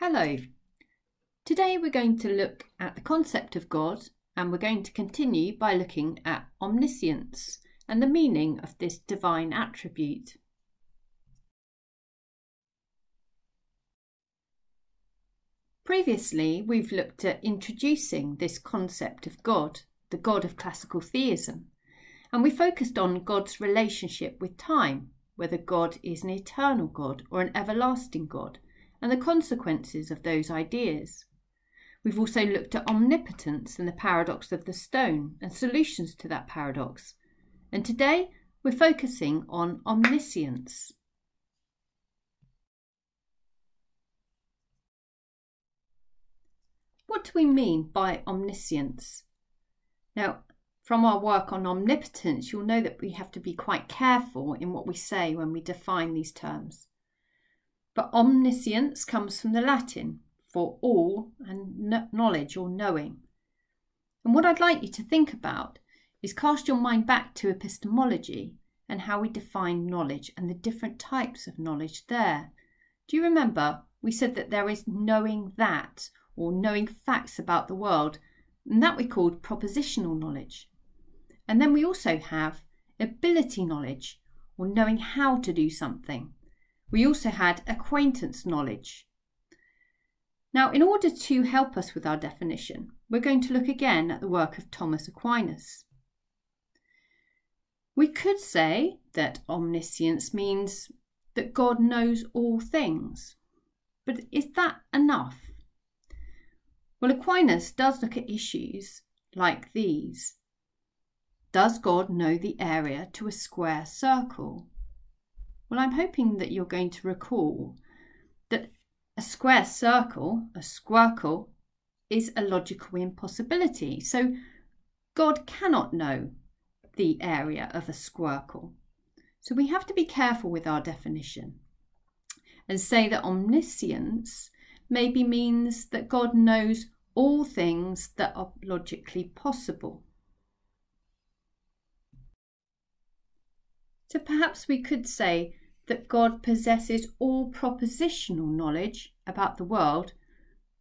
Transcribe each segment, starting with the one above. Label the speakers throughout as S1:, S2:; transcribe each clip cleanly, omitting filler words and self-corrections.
S1: Hello. Today we're going to look at the concept of God, and we're going to continue by looking at omniscience and the meaning of this divine attribute. Previously, we've looked at introducing this concept of God, the God of classical theism, and we focused on God's relationship with time, whether God is an eternal God or an everlasting God, and the consequences of those ideas. We've also looked at omnipotence and the paradox of the stone and solutions to that paradox. And today we're focusing on omniscience. What do we mean by omniscience? Now, from our work on omnipotence, you'll know that we have to be quite careful in what we say when we define these terms. But omniscience comes from the Latin for all and knowledge or knowing. And what I'd like you to think about is cast your mind back to epistemology and how we define knowledge and the different types of knowledge there. Do you remember we said that there is knowing that, or knowing facts about the world, and that we called propositional knowledge. And then we also have ability knowledge, or knowing how to do something. We also had acquaintance knowledge. Now, in order to help us with our definition, we're going to look again at the work of Thomas Aquinas. We could say that omniscience means that God knows all things. But is that enough? Well, Aquinas does look at issues like these. Does God know the area to a square circle? Well, I'm hoping that you're going to recall that a square circle, a squircle, is a logical impossibility. So God cannot know the area of a squircle. So we have to be careful with our definition and say that omniscience maybe means that God knows all things that are logically possible. So perhaps we could say that God possesses all propositional knowledge about the world,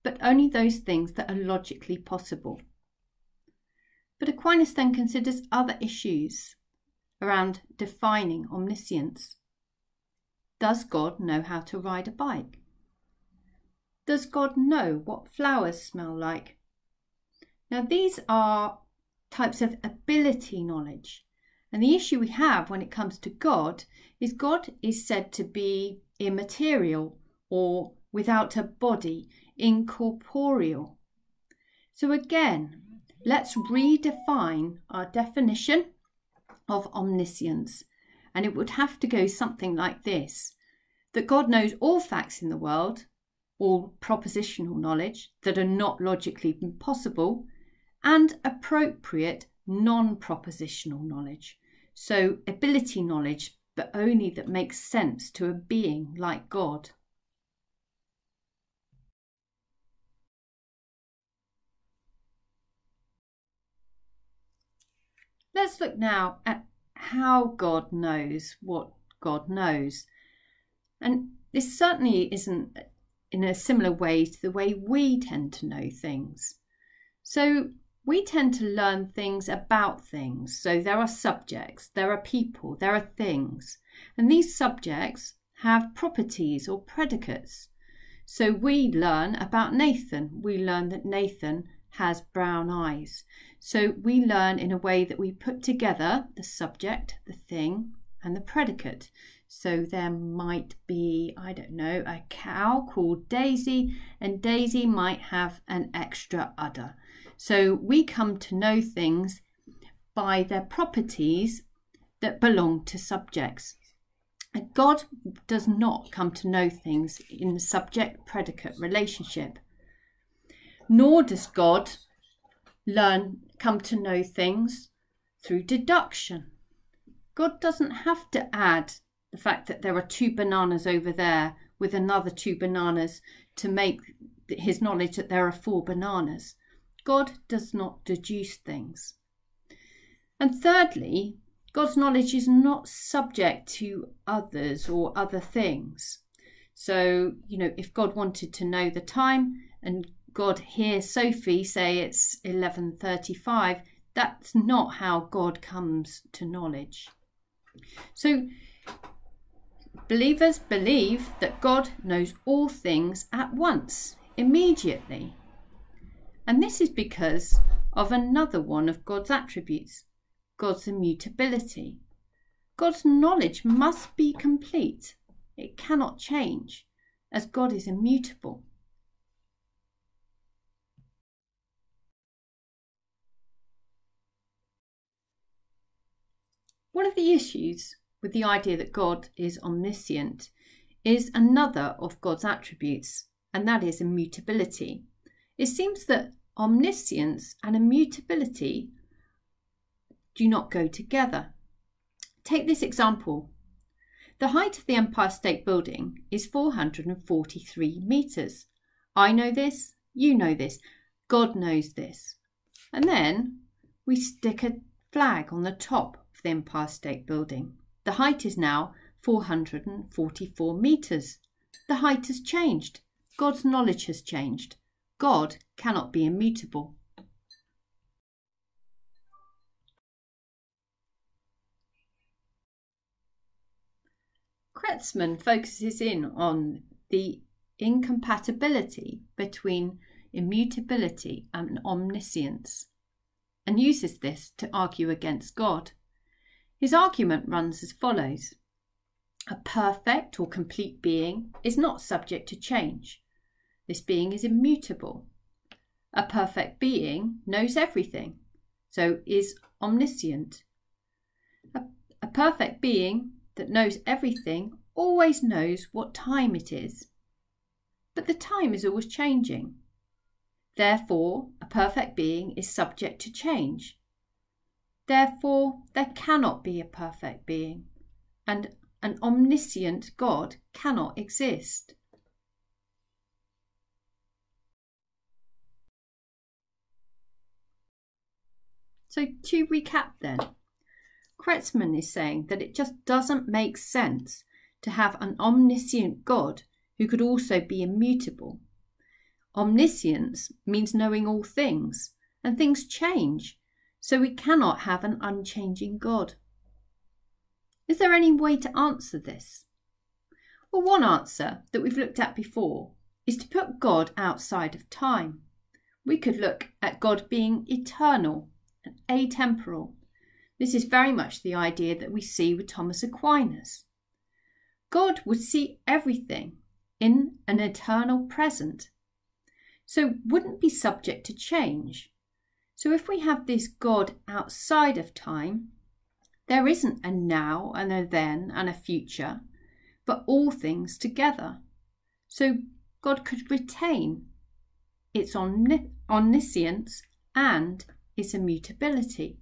S1: but only those things that are logically possible. But Aquinas then considers other issues around defining omniscience. Does God know how to ride a bike? Does God know what flowers smell like? Now, these are types of ability knowledge. And the issue we have when it comes to God is said to be immaterial or without a body, incorporeal. So again, let's redefine our definition of omniscience. And it would have to go something like this: that God knows all facts in the world, all propositional knowledge that are not logically possible, and appropriate non-propositional knowledge. So ability knowledge, but only that makes sense to a being like God. Let's look now at how God knows what God knows. And this certainly isn't in a similar way to the way we tend to know things. So we tend to learn things about things. So there are subjects, there are people, there are things. And these subjects have properties or predicates. So we learn about Nathan. We learn that Nathan has brown eyes. So we learn in a way that we put together the subject, the thing, and the predicate. So there might be, I don't know, a cow called Daisy, and Daisy might have an extra udder. So we come to know things by their properties that belong to subjects. And God does not come to know things in the subject-predicate relationship. Nor does God come to know things through deduction. God doesn't have to add the fact that there are 2 bananas over there with another 2 bananas to make his knowledge that there are 4 bananas. God does not deduce things. And thirdly, God's knowledge is not subject to others or other things. So, if God wanted to know the time and God hears Sophie say it's 11:35, that's not how God comes to knowledge. So, believers believe that God knows all things at once, immediately. And this is because of another one of God's attributes, God's immutability. God's knowledge must be complete. It cannot change, as God is immutable. One of the issues with the idea that God is omniscient is another of God's attributes, and that is immutability. It seems that omniscience and immutability do not go together. Take this example. The height of the Empire State Building is 443 metres. I know this, you know this, God knows this. And then we stick a flag on the top of the Empire State Building. The height is now 444 metres. The height has changed. God's knowledge has changed. God cannot be immutable. Kretsman focuses in on the incompatibility between immutability and omniscience and uses this to argue against God. His argument runs as follows. A perfect or complete being is not subject to change. This being is immutable. A perfect being knows everything, so is omniscient. A perfect being that knows everything always knows what time it is. But the time is always changing. Therefore, a perfect being is subject to change. Therefore, there cannot be a perfect being, and an omniscient God cannot exist. So to recap then, Kretsman is saying that it just doesn't make sense to have an omniscient God who could also be immutable. Omniscience means knowing all things, and things change, so we cannot have an unchanging God. Is there any way to answer this? Well, one answer that we've looked at before is to put God outside of time. We could look at God being eternal and atemporal. This is very much the idea that we see with Thomas Aquinas. God would see everything in an eternal present, so wouldn't be subject to change. So if we have this God outside of time, there isn't a now and a then and a future, but all things together. So God could retain its omniscience and its immutability.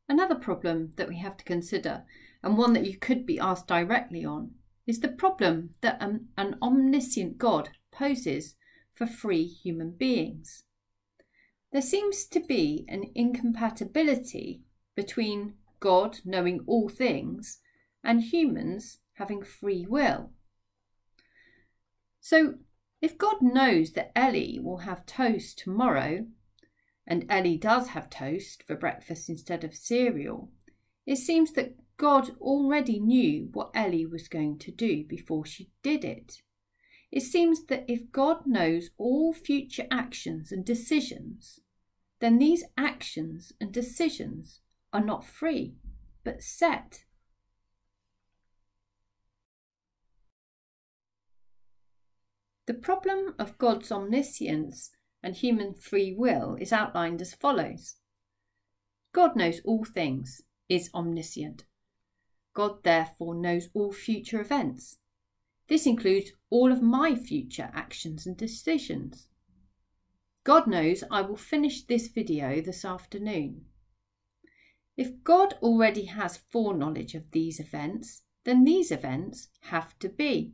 S1: Another problem that we have to consider, and one that you could be asked directly on, is the problem that an omniscient God poses for free human beings. There seems to be an incompatibility between God knowing all things and humans having free will. So if God knows that Ellie will have toast tomorrow, and Ellie does have toast for breakfast instead of cereal, it seems that God already knew what Ellie was going to do before she did it. It seems that if God knows all future actions and decisions, then these actions and decisions are not free, but set. The problem of God's omniscience and human free will is outlined as follows. God knows all things, is omniscient. God therefore knows all future events. This includes all of my future actions and decisions. God knows I will finish this video this afternoon. If God already has foreknowledge of these events, then these events have to be.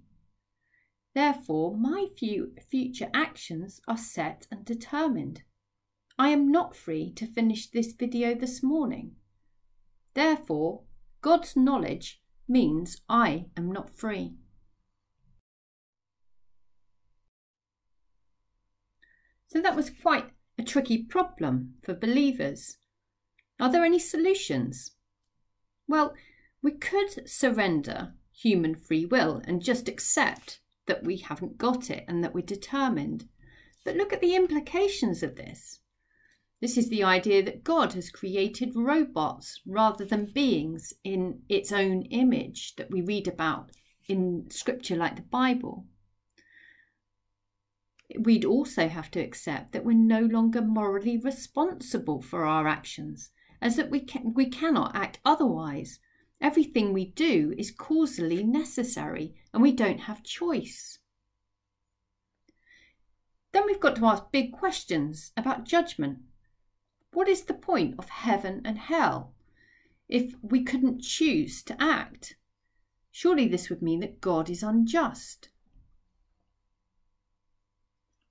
S1: Therefore, my future actions are set and determined. I am not free to finish this video this morning. Therefore, God's knowledge means I am not free. So that was quite a tricky problem for believers. Are there any solutions? Well, we could surrender human free will and just accept that we haven't got it and that we're determined. But look at the implications of this. This is the idea that God has created robots rather than beings in its own image that we read about in scripture like the Bible. We'd also have to accept that we're no longer morally responsible for our actions, as that we cannot act otherwise. Everything we do is causally necessary and we don't have choice. Then we've got to ask big questions about judgment. What is the point of heaven and hell if we couldn't choose to act? Surely this would mean that God is unjust.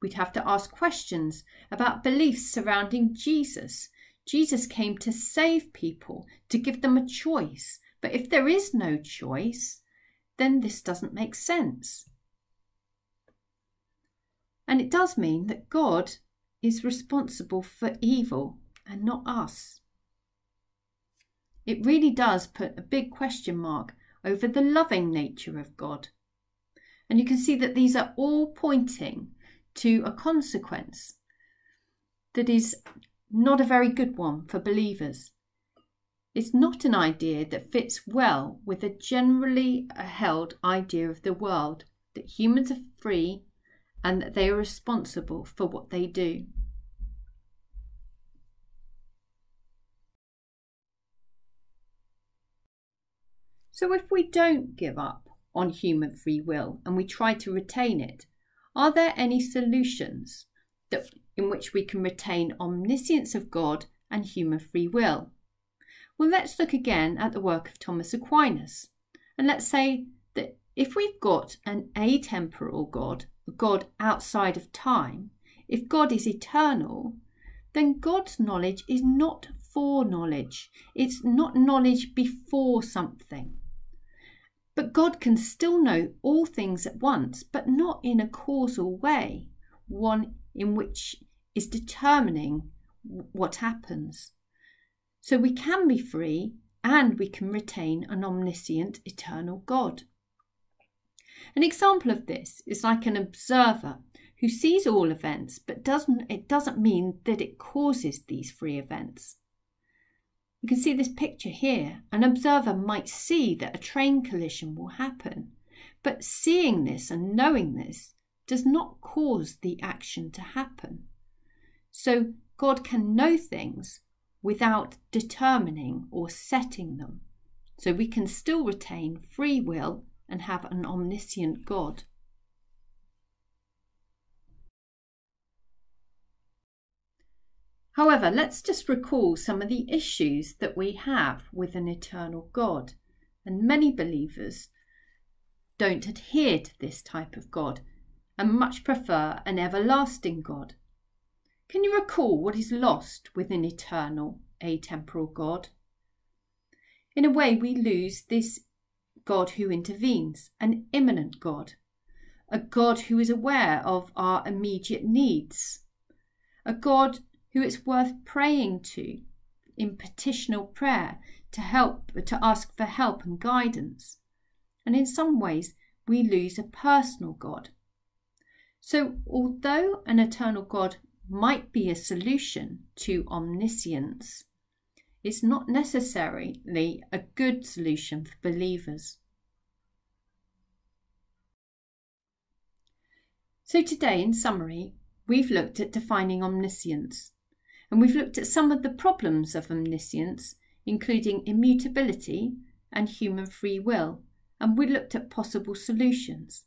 S1: We'd have to ask questions about beliefs surrounding Jesus. Jesus came to save people, to give them a choice. But if there is no choice, then this doesn't make sense. And it does mean that God is responsible for evil and not us. It really does put a big question mark over the loving nature of God. And you can see that these are all pointing to a consequence that is not a very good one for believers. It's not an idea that fits well with a generally held idea of the world, that humans are free and that they are responsible for what they do. So if we don't give up on human free will and we try to retain it, are there any solutions in which we can retain omniscience of God and human free will? Well, let's look again at the work of Thomas Aquinas. And let's say that if we've got an atemporal God, a God outside of time, if God is eternal, then God's knowledge is not foreknowledge. It's not knowledge before something. But God can still know all things at once, but not in a causal way, one in which is determining what happens. So we can be free and we can retain an omniscient, eternal God. An example of this is like an observer who sees all events, but it doesn't mean that it causes these free events. You can see this picture here. An observer might see that a train collision will happen, but seeing this and knowing this does not cause the action to happen. So God can know things without determining or setting them. So we can still retain free will and have an omniscient God. However, let's just recall some of the issues that we have with an eternal God. And many believers don't adhere to this type of God and much prefer an everlasting God. Can you recall what is lost with an eternal, atemporal God? In a way, we lose this God who intervenes, an immanent God, a God who is aware of our immediate needs, a God who it's worth praying to in petitional prayer to ask for help and guidance. And in some ways, we lose a personal God. So although an eternal God might be a solution to omniscience, it's not necessarily a good solution for believers. So today, in summary, we've looked at defining omniscience. And we've looked at some of the problems of omniscience, including immutability and human free will, and we looked at possible solutions.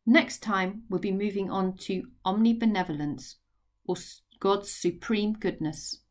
S1: Next time, we'll be moving on to omnibenevolence, or God's supreme goodness.